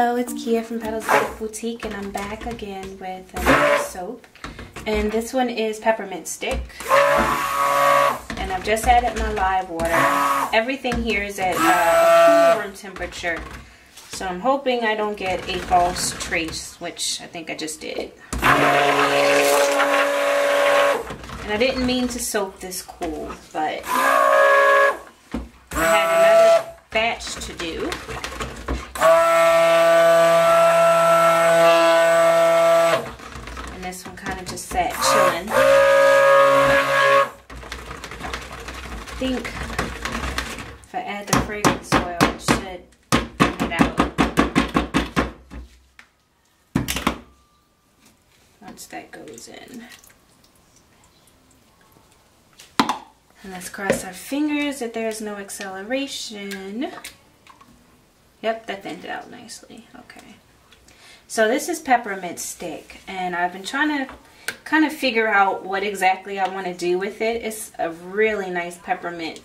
Hello, it's Kia from Petals Bath Boutique, and I'm back again with another soap. And this one is Peppermint Stick. And I've just added my live water. Everything here is at a cool room temperature. So I'm hoping I don't get a false trace, which I think I just did. And I didn't mean to soak this cool, but I had another batch to do. And this one kind of just sat chilling. I think if I add the fragrance oil, it should bring it out. Once that goes in. And let's cross our fingers that there's no acceleration. Yep, that thinned it out nicely. Okay. So this is Peppermint Stick, and I've been trying to kind of figure out what exactly I want to do with it. It's a really nice peppermint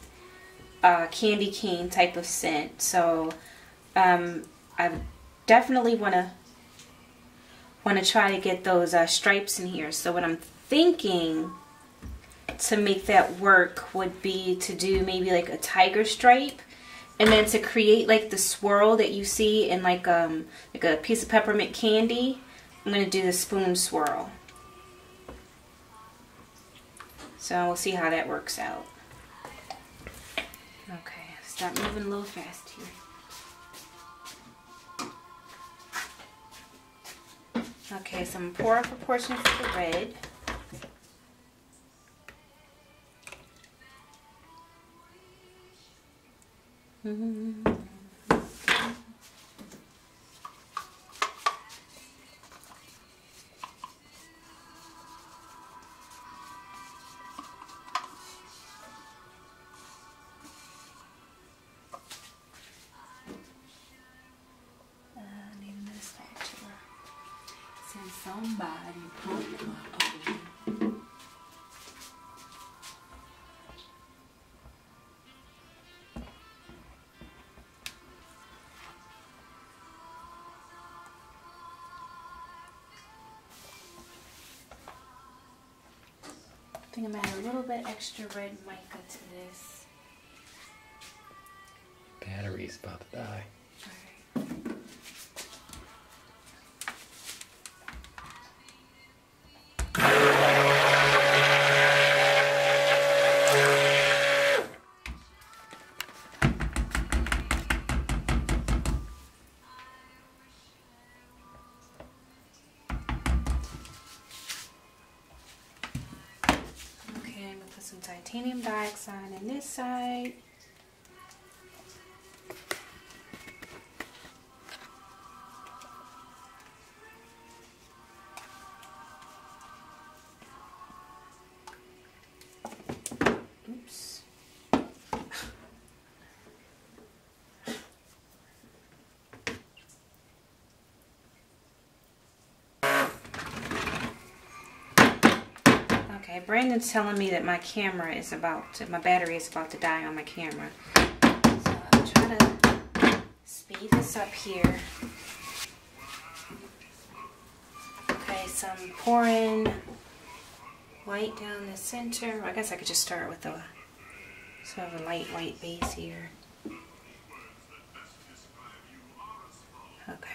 candy cane type of scent. So I definitely want to try to get those stripes in here. So what I'm thinking to make that work would be to do maybe like a tiger stripe, and then to create like the swirl that you see in like a piece of peppermint candy, I'm going to do the spoon swirl. So we'll see how that works out. Okay, start moving a little fast here. Okay, so I'm going to pour off a portion of the red. Need another spatula. Since somebody broke my oven. I think I'm gonna add a little bit extra red mica to this. Battery's about to die. Some titanium dioxide in this side. Oops. Okay, Brandon's telling me that my battery is about to die on my camera. So I'm trying to speed this up here. Okay, so I'm pouring white down the center. Well, I guess I could just start with a sort of a light white base here. Okay.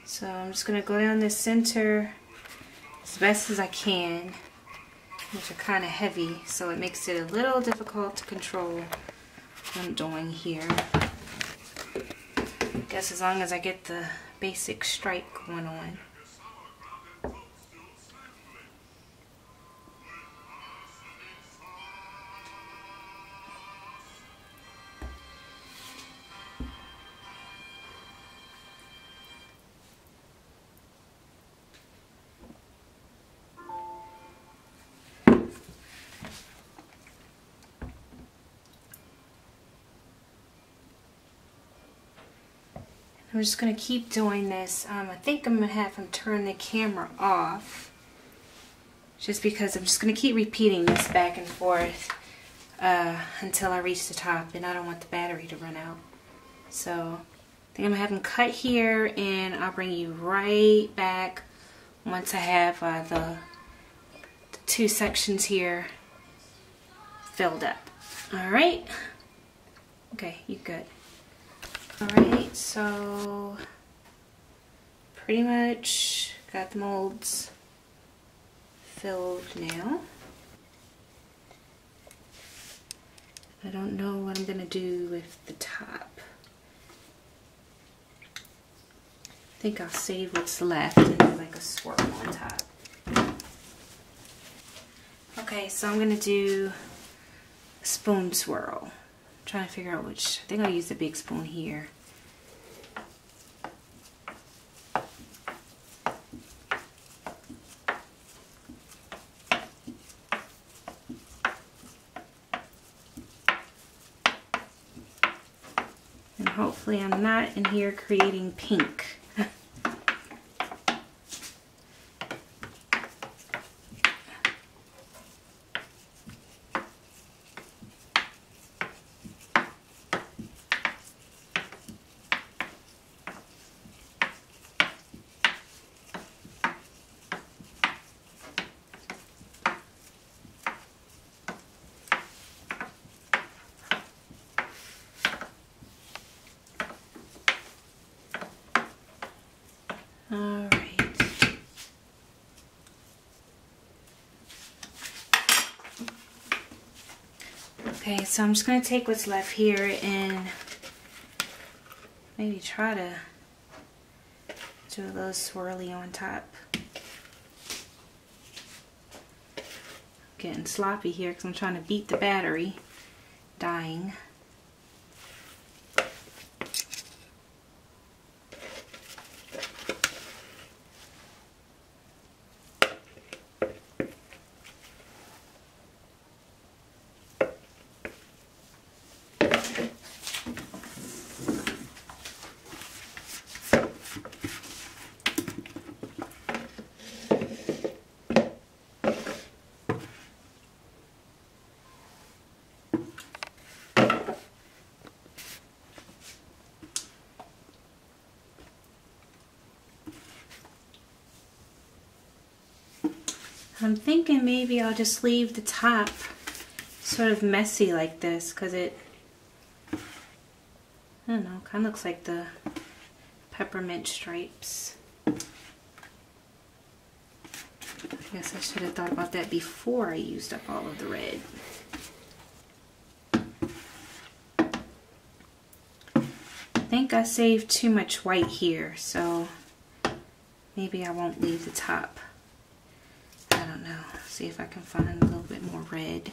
So I'm just going to go down the center as best as I can, which are kind of heavy, so it makes it a little difficult to control what I'm doing here. I guess as long as I get the basic stripe going on. I'm just going to keep doing this. I think I'm going to have him turn the camera off just because I'm just going to keep repeating this back and forth until I reach the top, and I don't want the battery to run out. So I think I'm going to have them cut here, and I'll bring you right back once I have the two sections here filled up. Alright. Okay, you good. Alright, so pretty much got the molds filled now. I don't know what I'm gonna do with the top. I think I'll save what's left and do like a swirl on top. Okay, so I'm gonna do a spoon swirl. I'm trying to figure out which. I think I'll use the big spoon here. And hopefully I'm not in here creating pink. Alright. Okay, so I'm just going to take what's left here and maybe try to do a little swirly on top. Getting sloppy here because I'm trying to beat the battery, dying. I'm thinking maybe I'll just leave the top sort of messy like this because it, I don't know, kind of looks like the peppermint stripes. I guess I should have thought about that before I used up all of the red. I think I saved too much white here, so maybe I won't leave the top. I don't know. See if I can find a little bit more red.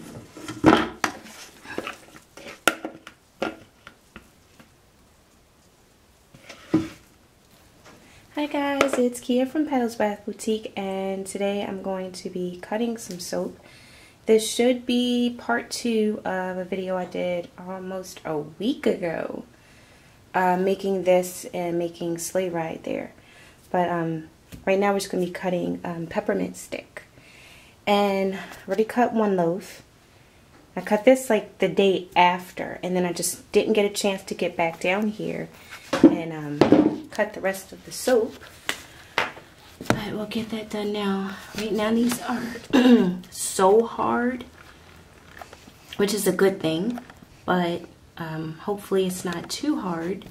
Hi guys, it's Kia from Petals Bath Boutique, and today I'm going to be cutting some soap. This should be part 2 of a video I did almost a week ago, making this and making Sleigh Ride there. But right now we're just going to be cutting peppermint stick. And I already cut one loaf. I cut this like the day after, and then I just didn't get a chance to get back down here and cut the rest of the soap. But we'll get that done now. Right now these are so hard, which is a good thing, but hopefully it's not too hard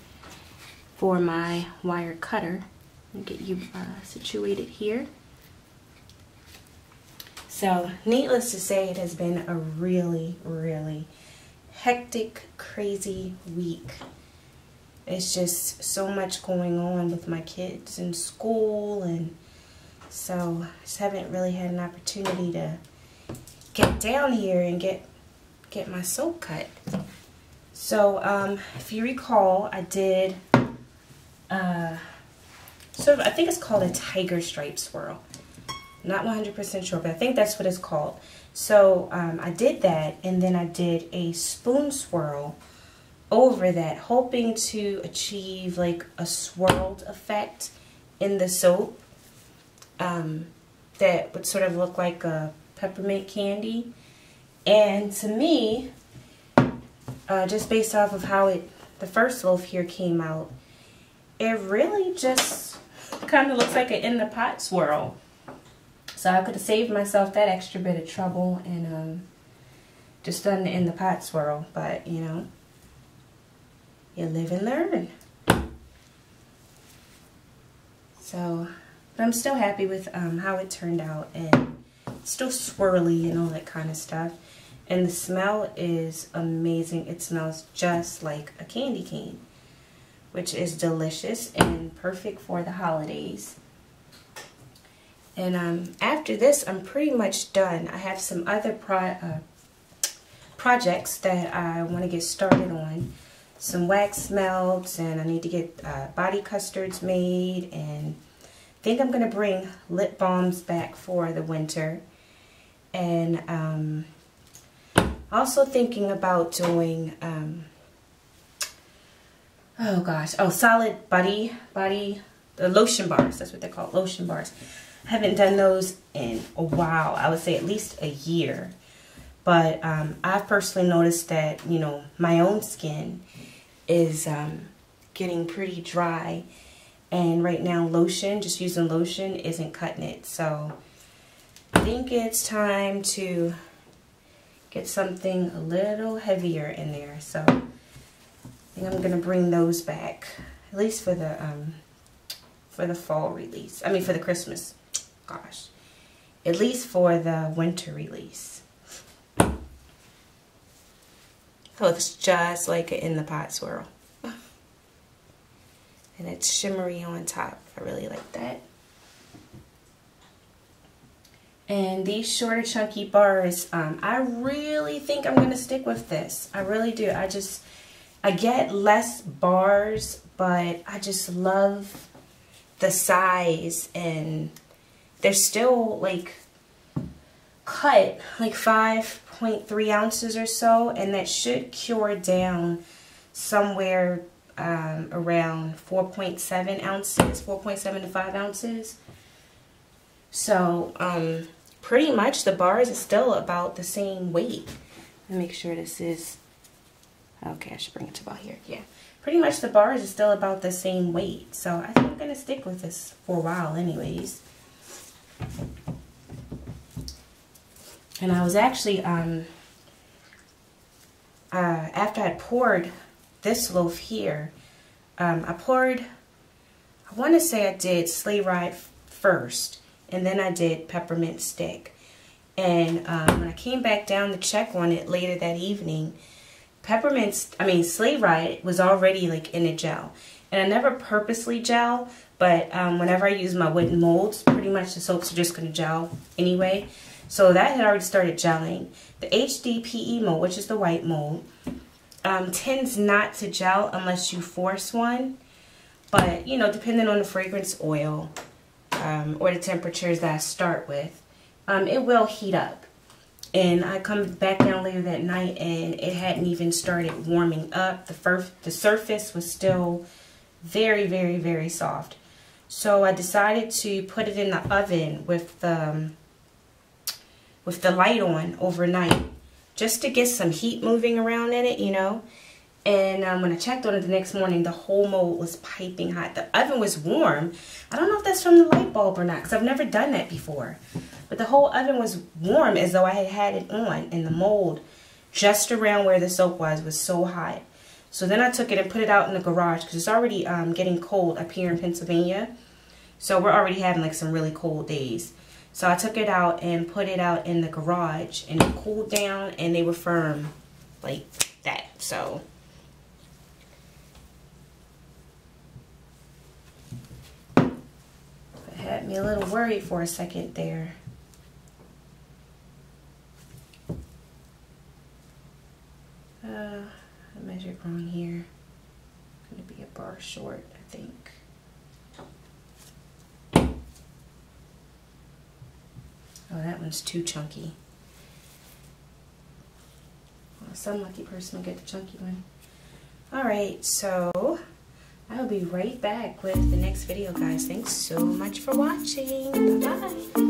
for my wire cutter. Let me get you situated here. So, needless to say, it has been a really, really hectic, crazy week. It's just so much going on with my kids in school, and so I just haven't really had an opportunity to get down here and get my soap cut. So, if you recall, I did sort of, I think it's called a tiger stripe swirl. Not 100% sure, but I think that's what it's called. So I did that, and then I did a spoon swirl over that, hoping to achieve like a swirled effect in the soap. that would sort of look like a peppermint candy. And to me, just based off of how the first loaf here came out, it really just kind of looks like an in the pot swirl. So I could have saved myself that extra bit of trouble and just done the in the pot swirl. But you know, you live and learn. So, but I'm still happy with how it turned out, and it's still swirly and all that kind of stuff. And the smell is amazing. It smells just like a candy cane, which is delicious and perfect for the holidays. And after this, I'm pretty much done. I have some other projects that I want to get started on. Some wax melts, and I need to get body custards made, and I think I'm going to bring lip balms back for the winter. And also thinking about doing solid body the lotion bars. That's what they're called, lotion bars. I haven't done those in a while. I would say at least a year. But I've personally noticed that, you know, my own skin is getting pretty dry, and right now lotion, just using lotion, isn't cutting it. So I think it's time to get something a little heavier in there. So I think I'm gonna bring those back, at least for the fall release. I mean, for the Christmas. Gosh, at least for the winter release. Oh, it's just like an in the pot swirl. And it's shimmery on top. I really like that. And these shorter chunky bars, I really think I'm going to stick with this. I really do. I get less bars, but I just love the size, and they're still like cut like 5.3 ounces or so, and that should cure down somewhere around 4.7 ounces, 4.7 to 5 ounces. So pretty much the bars is still about the same weight. Let me make sure this is okay. I should bring it to about here. Yeah, pretty much the bars is still about the same weight. So I think I'm gonna stick with this for a while anyways. And I was actually, after I poured this loaf here, I want to say I did Sleigh Ride first, and then I did Peppermint Stick. And when I came back down to check on it later that evening, Sleigh Ride was already like in a gel. And I never purposely gel, but whenever I use my wooden molds, pretty much the soaps are just going to gel anyway. So that had already started gelling. The HDPE mold, which is the white mold, tends not to gel unless you force one. But, you know, depending on the fragrance oil or the temperatures that I start with, it will heat up. And I come back down later that night and it hadn't even started warming up. The surface was still very, very, very soft. So I decided to put it in the oven with the light on overnight, just to get some heat moving around in it, you know. And when I checked on it the next morning, the whole mold was piping hot. The oven was warm. I don't know if that's from the light bulb or not, because I've never done that before. But the whole oven was warm as though I had had it on, and the mold just around where the soap was so hot. So then I took it and put it out in the garage, because it's already getting cold up here in Pennsylvania. So we're already having like some really cold days. So I took it out and put it out in the garage, and it cooled down, and they were firm like that. So it had me a little worried for a second there. I measured wrong here. It's going to be a bar short, I think. Oh, that one's too chunky. Well, some lucky person will get the chunky one. Alright, so I will be right back with the next video, guys. Thanks so much for watching. Bye-bye.